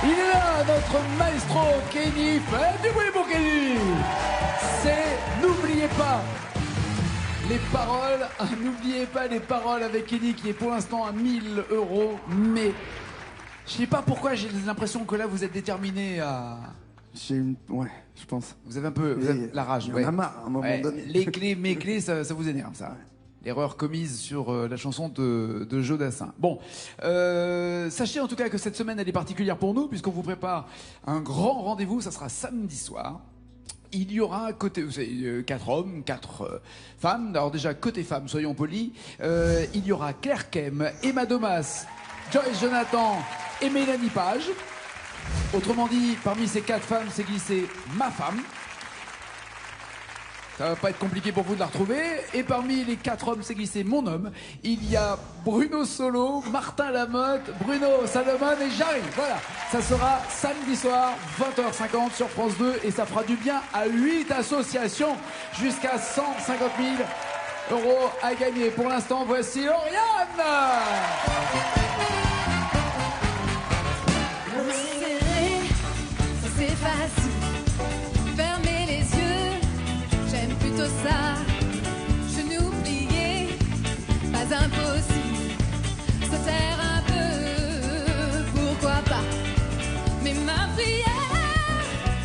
Il est là, notre maestro Kenny. Faites du bruit pour Kenny. C'est N'oubliez pas les paroles. N'oubliez pas les paroles avec Kenny qui est pour l'instant à 1000 €. Mais je sais pas pourquoi j'ai l'impression que là vous êtes déterminé à... Ouais, je pense. Vous avez un peu la rage. Il y en a marre à un moment donné. Les clés, mes clés, ça vous énerve, ça. L'erreur commise sur la chanson de Joe Dassin. Bon, sachez en tout cas que cette semaine, elle est particulière pour nous, puisqu'on vous prépare un grand rendez-vous. Ça sera samedi soir. Il y aura côté 4 hommes, 4 femmes. Alors déjà, côté femmes, soyons polis. Il y aura Claire Kem, Emma Domas, Joyce Jonathan et Mélanie Page. Autrement dit, parmi ces 4 femmes, s'est glissée ma femme. Ça va pas être compliqué pour vous de la retrouver. Et parmi les 4 hommes, s'est glissé mon homme. Il y a Bruno Solo, Martin Lamotte, Bruno Salomon et Jarry. Voilà, ça sera samedi soir, 20h50 sur France 2. Et ça fera du bien à 8 associations, jusqu'à 150 000 € à gagner. Pour l'instant, voici Oriane. C'est facile, fermez les yeux, j'aime plutôt ça. Je n'oubliais pas impossible, se taire un peu, pourquoi pas. Mais ma prière,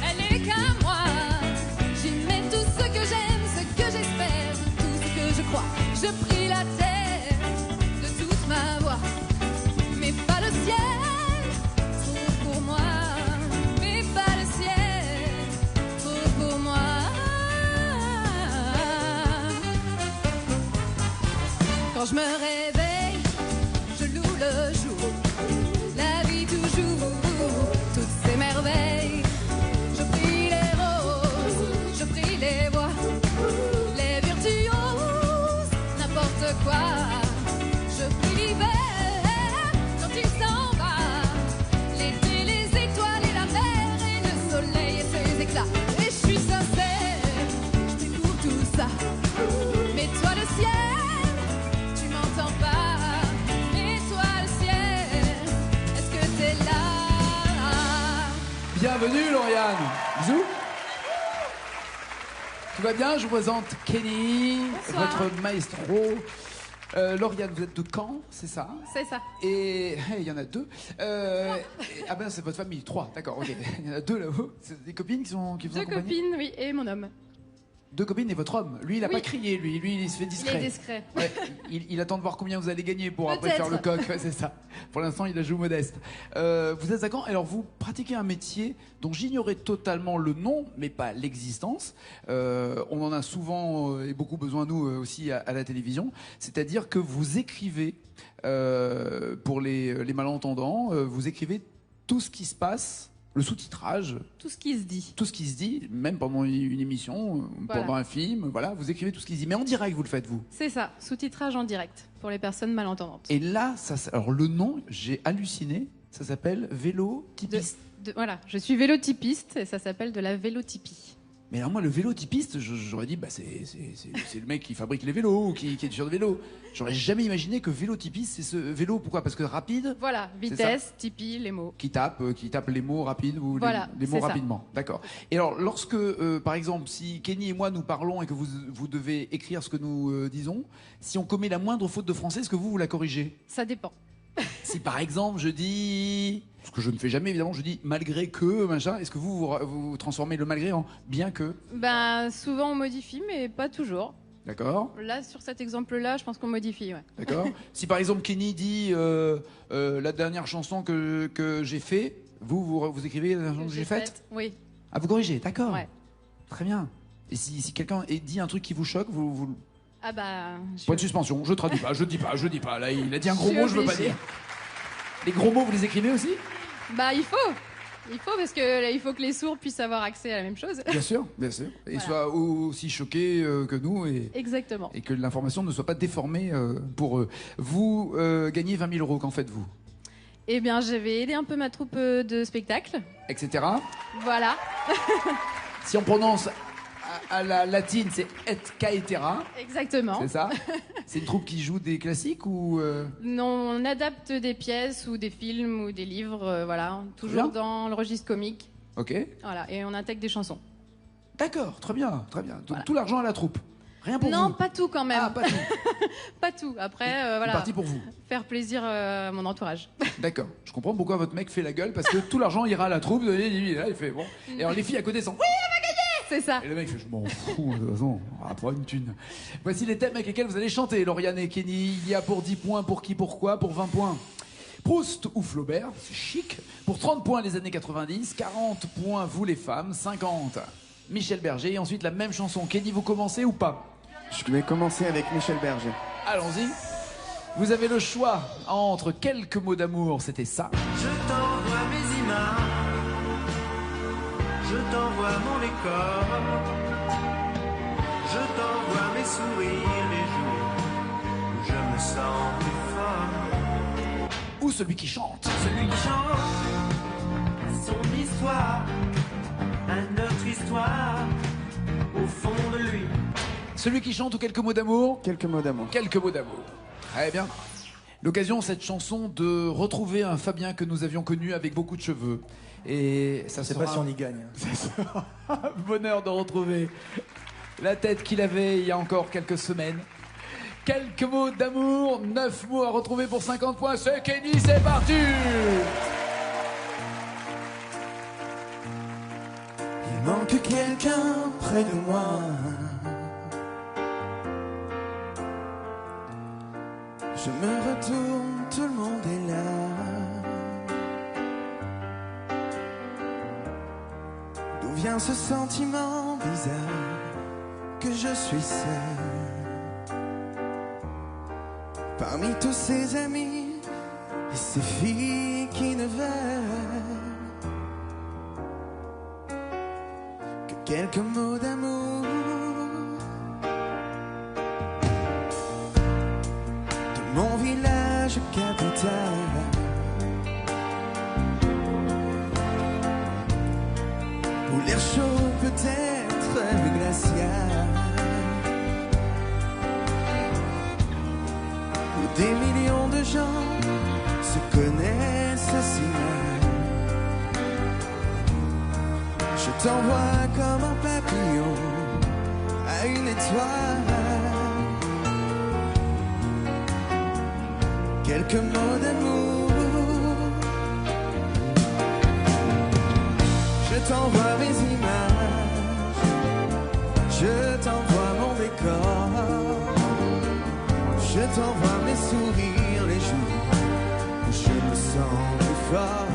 elle est qu'à moi. J'y mets tout ce que j'aime, ce que j'espère, tout ce que je crois. Je prie la terre de toute ma voix, mais pas le ciel. Quand je me réveille, je loue le jour, la vie toujours, toutes ces merveilles. Je prie les roses, je prie les voix, les virtuoses, n'importe quoi. Je prie l'hiver quand il s'en va, l'été, les étoiles et la mer et le soleil et ses éclats. Et je suis sincère, je prie pour tout ça. Mais toi le ciel, bienvenue Lauriane. Bisous. Tout va bien? Je vous présente Kenny, bonsoir. Votre maestro. Lauriane, vous êtes de Caen, c'est ça? C'est ça. Et il y en a 2. Ah ben c'est votre famille, 3, d'accord, ok. Il y en a 2 là-haut. C'est des copines qui vous 2 accompagnent? copines, oui, et mon homme. 2 copines et votre homme. Lui, il a pas crié, lui, il se fait discret. Il est discret. Ouais, il attend de voir combien vous allez gagner pour après faire le coq. Ouais, c'est ça. Pour l'instant, il la joue modeste. Vous êtes à Caen. Alors, vous pratiquez un métier dont j'ignorais totalement le nom, mais pas l'existence. On en a souvent et beaucoup besoin, nous aussi, à la télévision. C'est-à-dire que vous écrivez, pour les malentendants, vous écrivez tout ce qui se passe. Le sous-titrage. Tout ce qui se dit. Tout ce qui se dit, même pendant une émission, voilà. Pendant un film, voilà, vous écrivez tout ce qui se dit. Mais en direct, vous le faites, vous? C'est ça, sous-titrage en direct, pour les personnes malentendantes. Et là, alors le nom, j'ai halluciné, ça s'appelle vélotypiste. Voilà, je suis vélotypiste et ça s'appelle de la vélotypie. Mais alors moi, le vélotypiste, j'aurais dit, bah c'est le mec qui fabrique les vélos, qui est sur le vélo. J'aurais jamais imaginé que vélotypiste, c'est ce vélo. Pourquoi? Parce que rapide. Voilà, vitesse, typie, les mots. Qui tape les mots rapides ou voilà, les mots rapidement. D'accord. Et alors, lorsque, par exemple, si Kenny et moi nous parlons et que vous devez écrire ce que nous disons, si on commet la moindre faute de français, est-ce que vous la corrigez? Ça dépend. Si par exemple je dis, ce que je ne fais jamais évidemment, je dis malgré que machin, est-ce que vous transformez le malgré en bien que? Ben souvent on modifie, mais pas toujours. D'accord. Là sur cet exemple-là, je pense qu'on modifie, ouais. D'accord. Si par exemple Kenny dit la dernière chanson que j'ai fait, vous écrivez la dernière chanson que j'ai faite? Oui. Ah, vous corrigez, d'accord. Ouais. Très bien. Et si quelqu'un dit un truc qui vous choque, vous... Ah bah... Point de suspension, je traduis pas, je dis pas. Là, il a dit un gros mot, je veux pas obligée. dire. Les gros mots, vous les écrivez aussi? Bah il faut parce que il faut que les sourds puissent avoir accès à la même chose. Bien sûr, bien sûr. Et Voilà. soient aussi choqués que nous Exactement. et que l'information ne soit pas déformée pour eux. Vous gagnez 20 000 €, qu'en faites-vous? Eh bien, je vais aider un peu ma troupe de spectacle. Etc. Voilà. Si on prononce À la latine, c'est et caetera. Exactement. C'est ça? C'est une troupe qui joue des classiques ou Non, on adapte des pièces ou des films ou des livres, voilà, toujours Bien. dans le registre comique. Ok. Voilà, et on intègre des chansons. D'accord, très bien, très bien. Donc Voilà. tout l'argent à la troupe. Rien pour Non, vous. pas tout quand même. Ah, pas tout. Pas tout. Après, Une voilà, partie pour vous. faire plaisir à mon entourage. D'accord. Je comprends pourquoi votre mec fait la gueule parce que tout l'argent ira à la troupe. Il fait bon. Et alors les filles à côté sont. Oui. C'est ça. Et le mec fait je m'en fous de toute façon. Pour une thune. Voici les thèmes avec lesquels vous allez chanter, Lauriane et Kenny. Il y a pour 10 points, pour qui, pourquoi, pour 20 points. Proust ou Flaubert, c'est chic. Pour 30 points les années 90, 40 points vous les femmes, 50 Michel Berger. Et ensuite la même chanson. Kenny, vous commencez ou pas? Je vais commencer avec Michel Berger. Allons-y. Vous avez le choix entre quelques mots d'amour, c'était ça. Je t'envoie mes images, je t'envoie mon décor, je t'envoie mes sourires les jours où je me sens plus fort. Ou celui qui chante. Celui qui chante son histoire, à notre histoire, au fond de lui. Celui qui chante ou quelques mots d'amour? Quelques mots d'amour. Quelques mots d'amour. Très bien. L'occasion, cette chanson, de retrouver un Fabien que nous avions connu avec beaucoup de cheveux. Et ça Je sais sera pas si on y gagne. un bonheur de retrouver la tête qu'il avait il y a encore quelques semaines. Quelques mots d'amour, 9 mots à retrouver pour 50 points. C'est Kenny, c'est parti! Il manque quelqu'un près de moi. Je me retourne, tout le monde est là. D'où vient ce sentiment bizarre que je suis seul parmi tous ces amis et ces filles qui ne veulent que quelques mots d'amour. Mon village capital, où l'air chaud peut être glacial, où des millions de gens se connaissent si mal. Je t'envoie comme un papillon à une étoile. Quelques mots d'amour. Je t'envoie mes images, je t'envoie mon décor, je t'envoie mes sourires les jours où je me sens plus fort.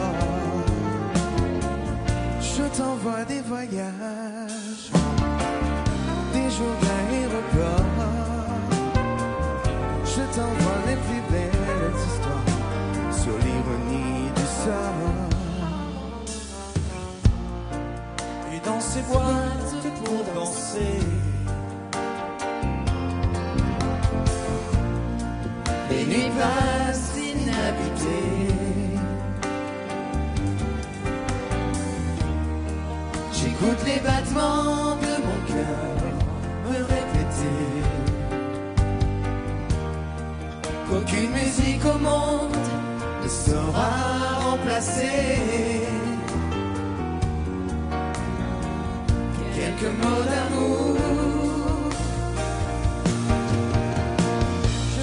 Je t'envoie des voyages, des jours d'aéroport. Je t'envoie les plus belles histoires sur l'ironie du sort. Et dans ces boîtes pour danser, les nuits passent inhabitées. J'écoute les battements de mon cœur me répéter qu'aucune musique au monde ne saura remplacer quelques mots d'amour.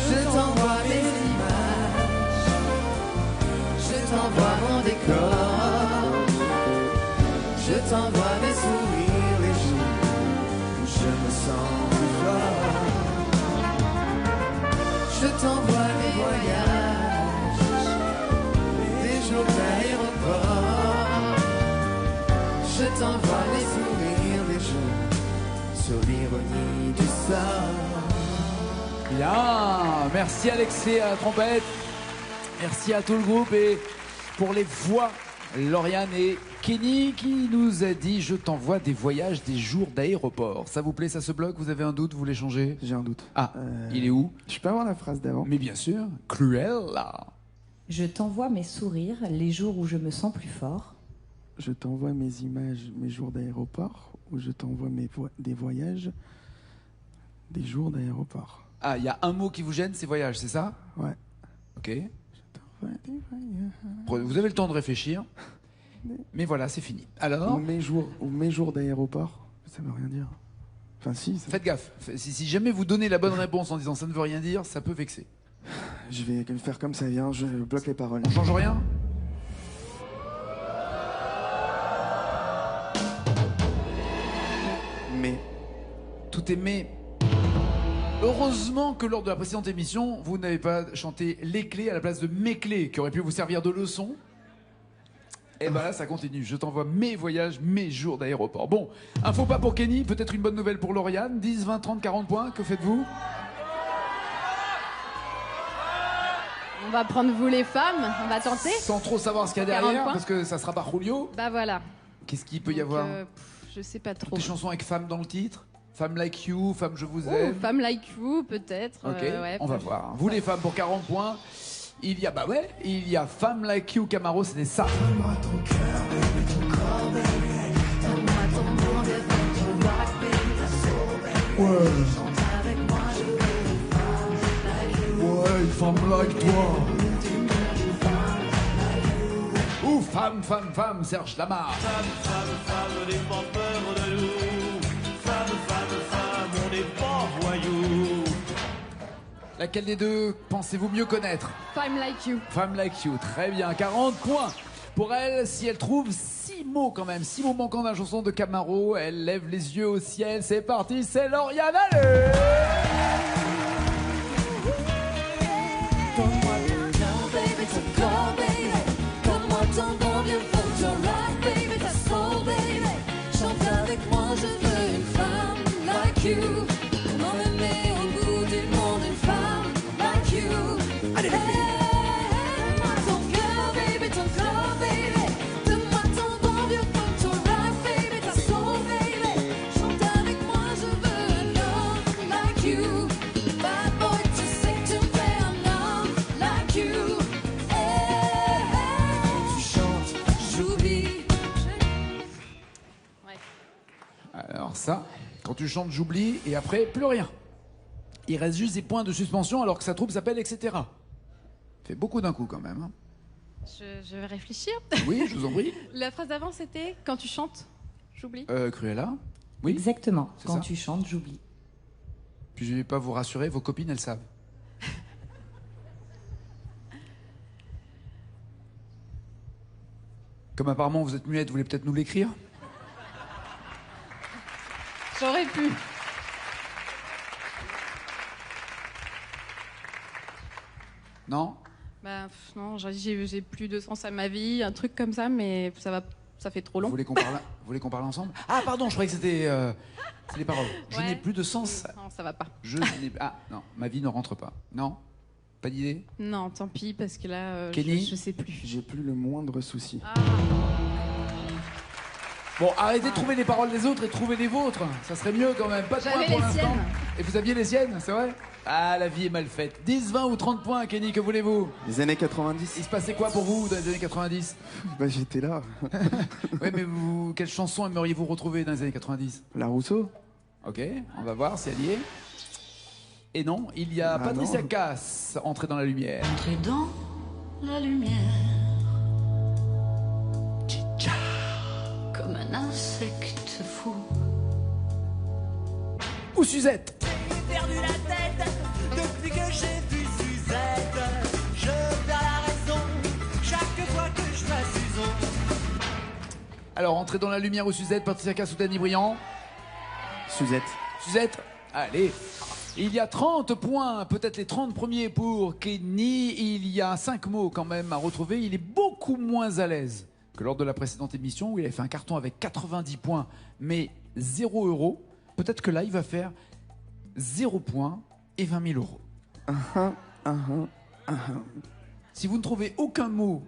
Je t'envoie mes images, je t'envoie mon décor, je t'envoie mes sourires les jours où je me sens plus fort. Je t'envoie des voyages, des jours d'aéroport. Je t'envoie des sourires, des jours sur l'ironie du sort. Bien, merci Alexis à la trompette. Merci à tout le groupe et pour les voix, Lauriane et Kenny qui nous a dit je t'envoie des voyages, des jours d'aéroport. Ça vous plaît, ça se bloque? Vous avez un doute? Vous voulez changer? J'ai un doute. Ah, il est où? Je peux avoir la phrase d'avant? Mais bien sûr, Cruella. Je t'envoie mes sourires les jours où je me sens plus fort. Je t'envoie mes images, mes jours d'aéroport. où je t'envoie des voyages, des jours d'aéroport. Ah, il y a un mot qui vous gêne, c'est voyage, c'est ça? Ouais. Ok. Je t'envoie des voyages. Vous avez le temps de réfléchir. Mais voilà, c'est fini. Alors, Ou mes jours d'aéroport, ça veut rien dire. Enfin si, ça... faites gaffe. Si jamais vous donnez la bonne réponse en disant ça ne veut rien dire, ça peut vexer. Je vais faire comme ça vient, je bloque les paroles. On change rien? Mais... Tout est mais. Heureusement que lors de la précédente émission, vous n'avez pas chanté les clés à la place de mes clés, qui auraient pu vous servir de leçon. Et ben là, ça continue. Je t'envoie mes voyages, mes jours d'aéroport. Bon, un faux pas pour Kenny, peut-être une bonne nouvelle pour Lauriane. 10, 20, 30, 40 points, que faites-vous? On va prendre vous les femmes, on va tenter. Sans trop savoir ce qu'il y a 40 derrière, points. parce que ça sera pas Julio. Bah voilà. Qu'est-ce qu'il peut y Donc, avoir? je sais pas trop. Des chansons avec femme dans le titre? Femme like you, femme je vous Oh, aime. Femme like you, peut-être. Ok, Ouais, on va voir. Vous les femmes pour 40 points. Il y a, bah ouais, il y a Femme Like You Camaro, c'était ça. Ouais, femme like toi. Ou femme, Serge Lamar. Femme, n'aie pas peur de nous. Femme, on n'est pas voyous. Laquelle des deux pensez-vous mieux connaître? Femme like you. Femme Like You, très bien, 40 points. Pour elle, si elle trouve 6 mots quand même, 6 mots manquants dans la chanson de Camaro, elle lève les yeux au ciel, c'est parti, c'est Lauriane, allez! Alors ça, quand tu chantes, j'oublie, et après, plus rien. Il reste juste des points de suspension alors que sa troupe s'appelle etc. Fait beaucoup d'un coup quand même. Hein. Je vais réfléchir. Oui, je vous en prie. La phrase d'avant, c'était quand tu chantes, j'oublie. Cruella. Oui. Exactement. C'est Quand ça. tu chantes, j'oublie. Puis je vais pas vous rassurer, vos copines, elles savent. Comme apparemment vous êtes muette, vous voulez peut-être nous l'écrire? J'aurais pu. Non? Bah non, j'ai plus de sens à ma vie, un truc comme ça, mais ça fait trop Vous long. voulez qu'on parle ensemble? Ah pardon, je croyais que c'était c'est les paroles. Je Ouais. n'ai plus de sens. Non, ça va pas. Je n'ai ah non, ma vie ne rentre pas. Non? Pas d'idée? Non, tant pis, parce que là, Kenny je sais plus. J'ai plus le moindre souci. Ah, Bon, arrêtez de trouver les paroles des autres et trouvez les vôtres. Ça serait mieux quand même. Pas de points J'avais pour les l'instant. siennes. Et vous aviez les siennes, c'est vrai? Ah, la vie est mal faite. 10, 20 ou 30 points, Kenny, que voulez-vous? Les années Il 90, se passait quoi pour vous dans les années 90? bah j'étais là. Ouais, mais vous, quelle chanson aimeriez-vous retrouver dans les années 90? La Rousseau. Ok, on va voir si elle y est. Et non, il y a Ah Patricia non. Cass, Entrée dans la lumière. Entrer dans la lumière. Comme un insecte fou. Ou Suzette. J'ai perdu la tête depuis que j'ai vu Suzette. Je perds la raison chaque fois que je vois Suzon. Alors, Entrée dans la lumière ou Suzette, Patricia Cass ou Danny Briand? Suzette. Suzette, allez. Il y a 30 points, peut-être les 30 premiers pour Kenny. Il y a 5 mots quand même à retrouver. Il est beaucoup moins à l'aise que lors de la précédente émission où il avait fait un carton avec 90 points, mais 0 euros. Peut-être que là, il va faire 0 points et 20 000 euros. Si vous ne trouvez aucun mot,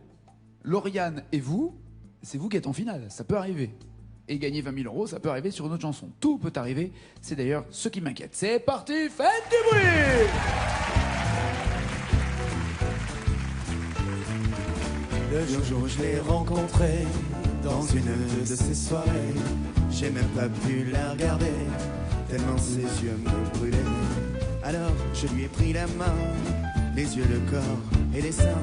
Lauriane et vous, c'est vous qui êtes en finale. Ça peut arriver. Et gagner 20 000 euros, ça peut arriver sur une autre chanson. Tout peut arriver. C'est d'ailleurs ce qui m'inquiète. C'est parti, faites du bruit! Le jour où je l'ai rencontré dans une de ces soirées J'ai même pas pu la regarder, tellement ses yeux me brûlaient. Alors je lui ai pris la main, les yeux, le corps et les seins.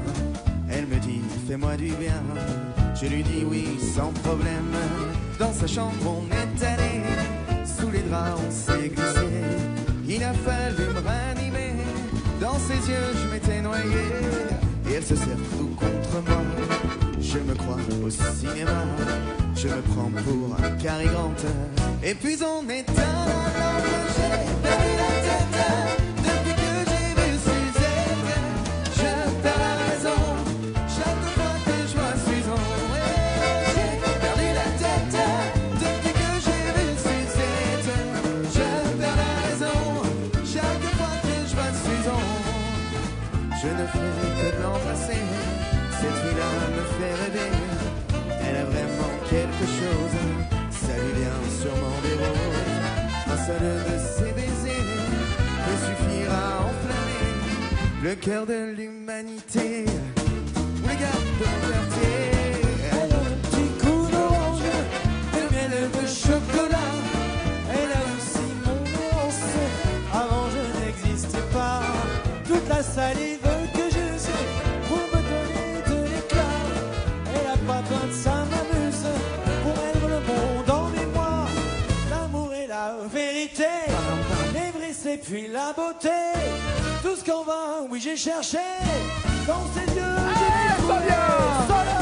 Elle me dit, fais-moi du bien. Je lui dis oui, sans problème. Dans sa chambre on est allé, sous les draps on s'est glissé. Il a fallu me ranimer, dans ses yeux je m'étais noyé. Et elle se serre tout contre moi, je me crois au cinéma. Je me prends pour un Cary Grant. Et puis on éteint la lampe, j'ai perdu la tête. Depuis que j'ai vu Suzette, je perds la raison. Chaque fois que je vois Suzanne, j'ai perdu la tête. Depuis que j'ai vu Suzette, je perds la raison. Chaque fois que je vois Suzanne, je ne fais que de l'embrasser. Cette fille-là me fait rêver. Elle a vraiment quelque chose, ça lui vient sûrement des roses. Un seul de ses baisers peut suffire à enflammer le cœur de l'humanité. Ou les gars de mon quartier. Elle a un petit coup d'orange, de miel et de chocolat. Elle a aussi mon nuance, avant je n'existais pas. Toute la salive que je sais pour me donner de l'éclat. Elle a pas besoin de ça. Et puis la beauté, tout ce qu'on va, oui j'ai cherché, dans ses yeux j'ai trouvé solo.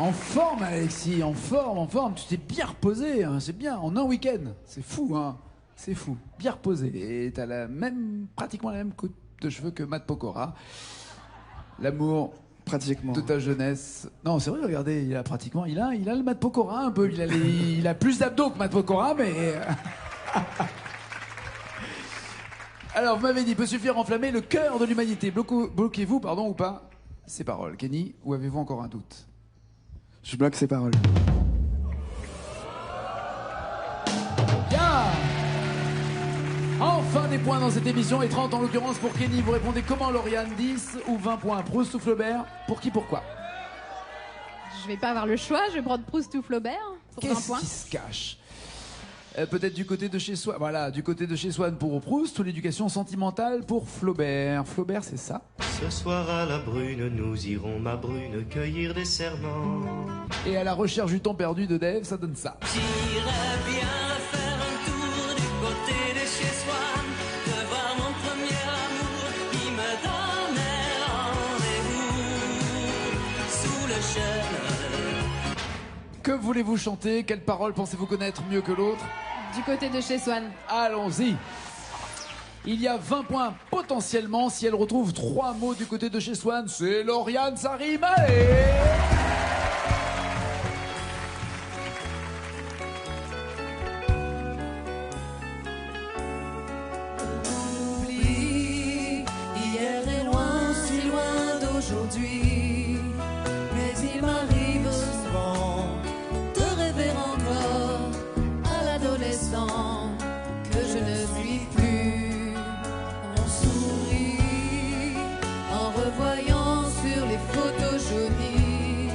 En forme, Alexis, en forme. Tu t'es bien reposé, hein, c'est bien, en un week-end. C'est fou, hein. C'est fou. Bien reposé. Et t'as pratiquement la même coupe de cheveux que Matt Pokora. L'amour Pratiquement. de ta jeunesse. Non, c'est vrai, regardez, il a le Matt Pokora un peu. Il a plus d'abdos que Matt Pokora, mais. Alors, vous m'avez dit, peut suffire à enflammer le cœur de l'humanité. Bloquez-vous, ou pas, ces paroles. Kenny, ou avez-vous encore un doute? Je bloque ces paroles. Bien. Enfin des points dans cette émission, et 30 en l'occurrence pour Kenny. Vous répondez comment, Lauriane? 10 ou 20 points? Proust ou Flaubert? Pour qui, pourquoi? Je vais pas avoir le choix, je vais prendre Proust ou Flaubert pour 20 Qu'est-ce points. qui se cache? Peut-être du côté de chez Swann. Voilà, du côté de chez Swann pour Proust, ou l'éducation sentimentale pour Flaubert. Flaubert, c'est ça. Ce soir à la brune, nous irons, ma brune, cueillir des serments. Et à la recherche du temps perdu de Dave, ça donne ça. J'irais bien faire un tour du côté de chez Swann, de voir mon premier amour qui me donnait rendez-vous sous le chêne. Que voulez-vous chanter? Quelle parole pensez-vous connaître mieux que l'autre? Du côté de chez Swann. Allons-y. Il y a 20 points potentiellement si elle retrouve 3 mots du côté de chez Swann. C'est Lauriane, ça rime, allez! Hier est loin, si loin d'aujourd'hui, mais il m'arrive souvent de rêver encore à l'adolescent que je ne suis plus. On sourit en revoyant sur les photos jaunies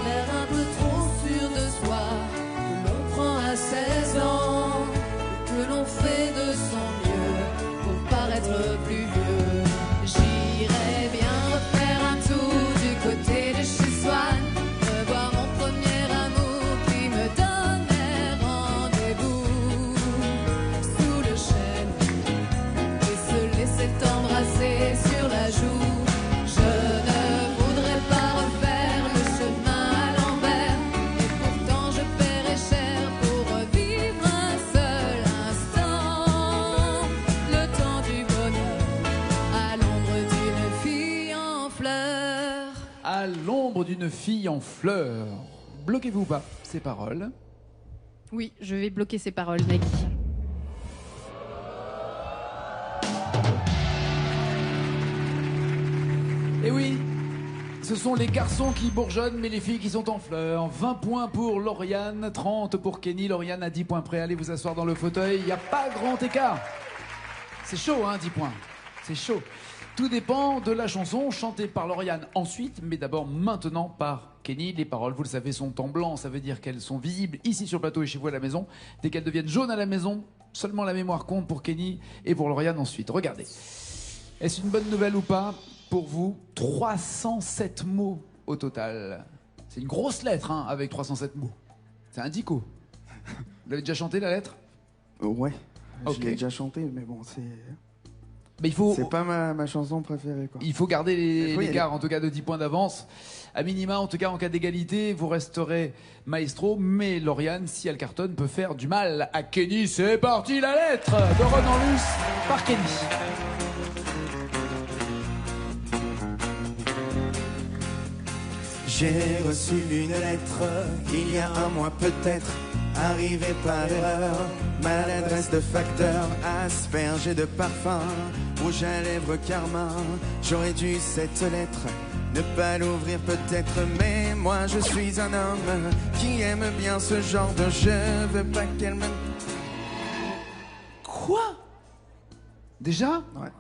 l'air un peu trop sûr de soi que l'on prend à 16 ans, que l'on fait de son mieux pour paraître plus vieux. J'irais bien refaire un tour du côté de chez Swann, revoir mon premier amour qui me donnait rendez-vous sous le chêne et se laisser embrasser sur la joue. Je ne voudrais pas refaire le chemin à l'envers, et pourtant je paierais cher pour revivre un seul instant, le temps du bonheur à l'ombre d'une fille en fleurs. À l'ombre d'une fille en fleurs. Bloquez-vous pas ces paroles. Oui, je vais bloquer ces paroles, Nagui. Et oui, ce sont les garçons qui bourgeonnent, mais les filles qui sont en fleurs. 20 points pour Lauriane, 30 pour Kenny. Lauriane a 10 points près. Allez vous asseoir dans le fauteuil. Il n'y a pas grand écart. C'est chaud, hein, 10 points. C'est chaud. Tout dépend de la chanson chantée par Lauriane ensuite, mais d'abord maintenant par Kenny. Les paroles, vous le savez, sont en blanc. Ça veut dire qu'elles sont visibles ici sur le plateau et chez vous à la maison. Dès qu'elles deviennent jaunes à la maison, seulement la mémoire compte pour Kenny et pour Lauriane ensuite. Regardez. Est-ce une bonne nouvelle ou pas pour vous? 307 mots au total. C'est une grosse lettre, hein, avec 307 mots. C'est un dico. Vous l'avez déjà chanté, la lettre? Ouais, Ok. je l'ai déjà chanté, mais bon, Mais il faut... c'est pas ma chanson préférée, quoi. Il faut garder Il faut y l'écart, en tout cas de 10 points d'avance. À minima, en tout cas en cas d'égalité, vous resterez maestro. Mais Lauriane, si elle cartonne, peut faire du mal à Kenny. C'est parti, la lettre de Ronan Luce par Kenny. J'ai reçu une lettre il y a un mois peut-être, arrivée par erreur. Maladresse de facteur, aspergée de parfum, rouge à lèvres carmin. J'aurais dû cette lettre ne pas l'ouvrir peut-être, mais moi je suis un homme qui aime bien ce genre de je veux pas qu'elle me... Quoi? Déjà? Ouais.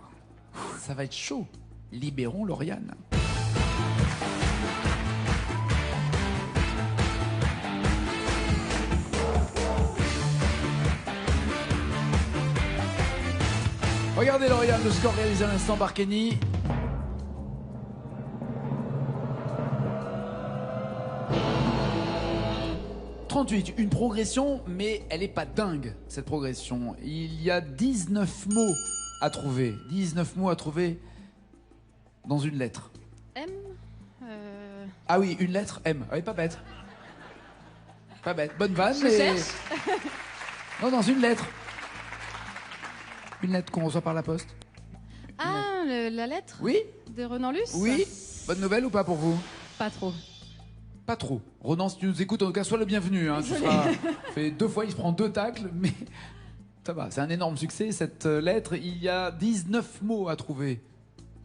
Ça va être chaud. Libérons Lauriane. Regardez Lauriane, le score réalisé à l'instant par Kenny. « 38, une progression, mais elle est pas dingue, cette progression. Il y a 19 mots à trouver. 19 mots à trouver dans une lettre. M. Ah oui, une lettre M. Ah oui, pas bête. Pas bête. Bonne vanne, Je mais... cherche. Non, dans une lettre. Une lettre qu'on reçoit par la poste. Ah, la lettre Oui? de Ronan Luce? Oui? Bonne nouvelle ou pas pour vous? Pas trop. Pas trop. Ronan, si tu nous écoutes, en tout cas, sois le bienvenu. Hein. Tu seras fait 2 fois, il se prend 2 tacles, mais ça va. C'est un énorme succès, cette lettre. Il y a 19 mots à trouver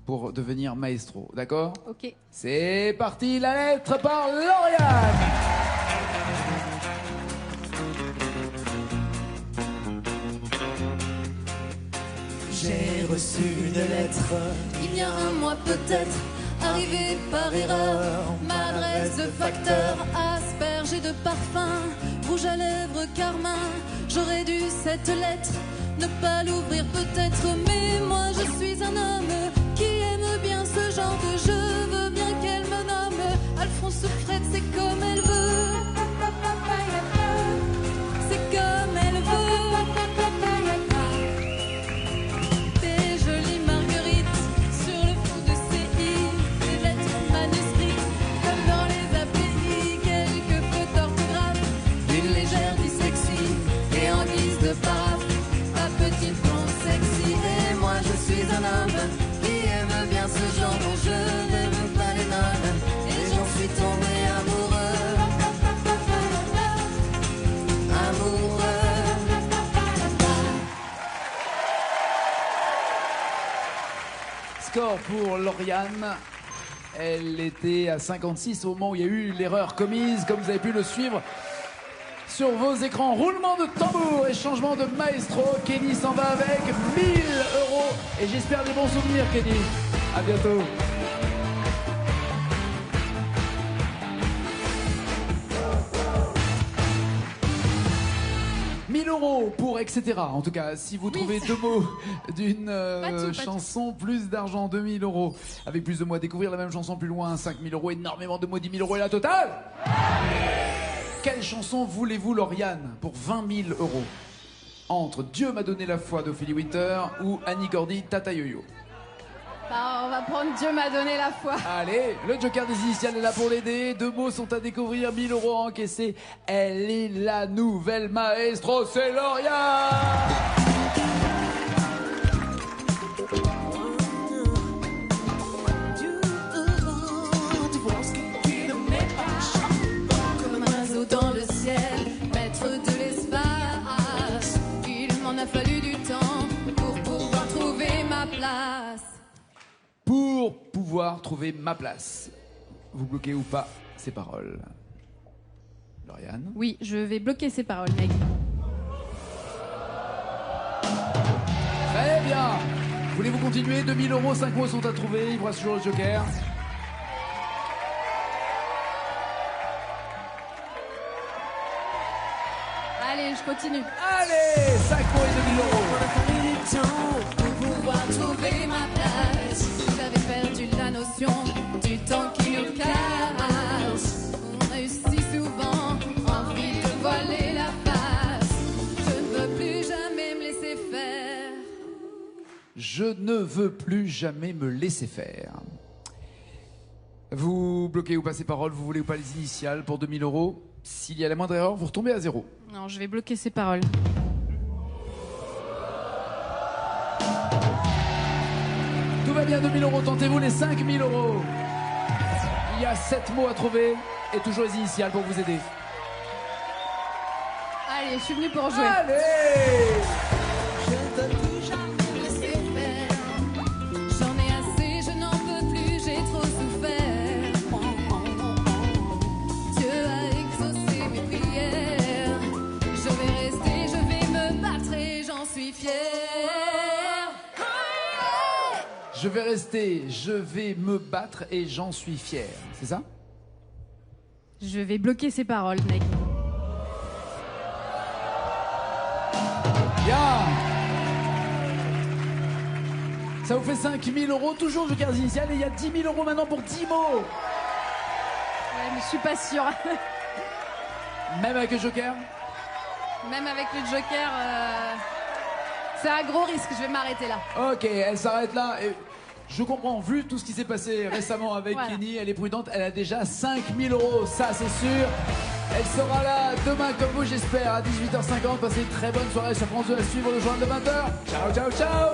pour devenir maestro. D'accord? Ok. C'est parti, la lettre par Lauriane. J'ai reçu une lettre Il y a un mois peut-être, arrivé par erreur, maladresse de facteur, aspergée de parfum, rouge à lèvres carmin. J'aurais dû cette lettre ne pas l'ouvrir peut-être, mais moi je suis un homme qui aime bien ce genre de je veux bien qu'elle me nomme Alphonse Fred, c'est comme elle veut. C'est comme elle veut. Des jolies marguerites sur le fond de CI, des lettres manuscrites comme dans les API, quelques fautes d'orthographe, une légère dyslexie et en guise de paraphe, ma petite blonde sexy. Et moi je suis un homme qui aime bien ce genre de jeu, n'aime pas les nonnes et j'en suis tombé amoureux. Score pour Lauriane. Elle était à 56 au moment où il y a eu l'erreur commise, comme vous avez pu le suivre sur vos écrans. Roulement de tambour et changement de maestro. Kenny s'en va avec 1000 €. Et j'espère des bons souvenirs, Kenny. À bientôt. €, pour etc. En tout cas, si vous trouvez 2 mots d'une Pas chanson, plus d'argent, 2000 €. Avec plus de mots à découvrir, la même chanson plus loin, 5000 €. Énormément de mots, 10 000 € et la totale. Quelle chanson voulez-vous, Lauriane, pour 20 000 €? Entre Dieu m'a donné la foi d'Ophélie Winter ou Annie Cordy, Tata Yo-Yo. Bah, on va prendre Dieu m'a donné la foi. Allez, le joker des initiales est là pour l'aider. 2 mots sont à découvrir, 1000 € à encaisser. Elle est la nouvelle maestro, c'est Lauriane. Comme un oiseau dans le ciel, maître de l'espace. pouvoir trouver ma place. Vous bloquez ou pas ces paroles? Lauriane? Oui, je vais bloquer ces paroles, Meg. Très bien. Voulez-vous continuer? 2000 €, 5 mots sont à trouver. Il vous reste toujours le joker. Allez, je continue. Allez, 5 mots et 2000 €. Pour pouvoir trouver ma place, j'avais perdu la notion du temps qui nous casse. On a eu si souvent envie de voiler la face. Je ne veux plus jamais me laisser faire. Je ne veux plus jamais me laisser faire. Vous bloquez ou pas ces paroles? Vous voulez ou pas les initiales pour 2000 €? S'il y a la moindre erreur, vous retombez à 0. Non, je vais bloquer ces paroles. Tout va bien, 2000 €. Tentez-vous les 5000 €. Il y a 7 mots à trouver et toujours les initiales pour vous aider. Allez, je suis venue pour jouer. Allez! Je ne veux plus jamais me laisser faire. J'en ai assez, je n'en peux plus, j'ai trop souffert. Dieu a exaucé mes prières. Je vais rester, je vais me battre et j'en suis fière. Je vais rester, je vais me battre et j'en suis fier. C'est ça? Je vais bloquer ces paroles, Meg. Bien. Ça vous fait 5000 €, toujours joker initial, et il y a 10 000 € maintenant pour 10 mots. Ouais, mais je suis pas sûre. Même avec le joker? Même avec le joker, c'est un gros risque, je vais m'arrêter là. Ok, elle s'arrête là. Et je comprends, vu tout ce qui s'est passé récemment avec Voilà. Kenny, elle est prudente, elle a déjà 5000 €, ça c'est sûr. Elle sera là demain comme vous, j'espère, à 18h50. Passez une très bonne soirée sur France 2 à suivre le journal de 20h. Ciao, ciao, ciao.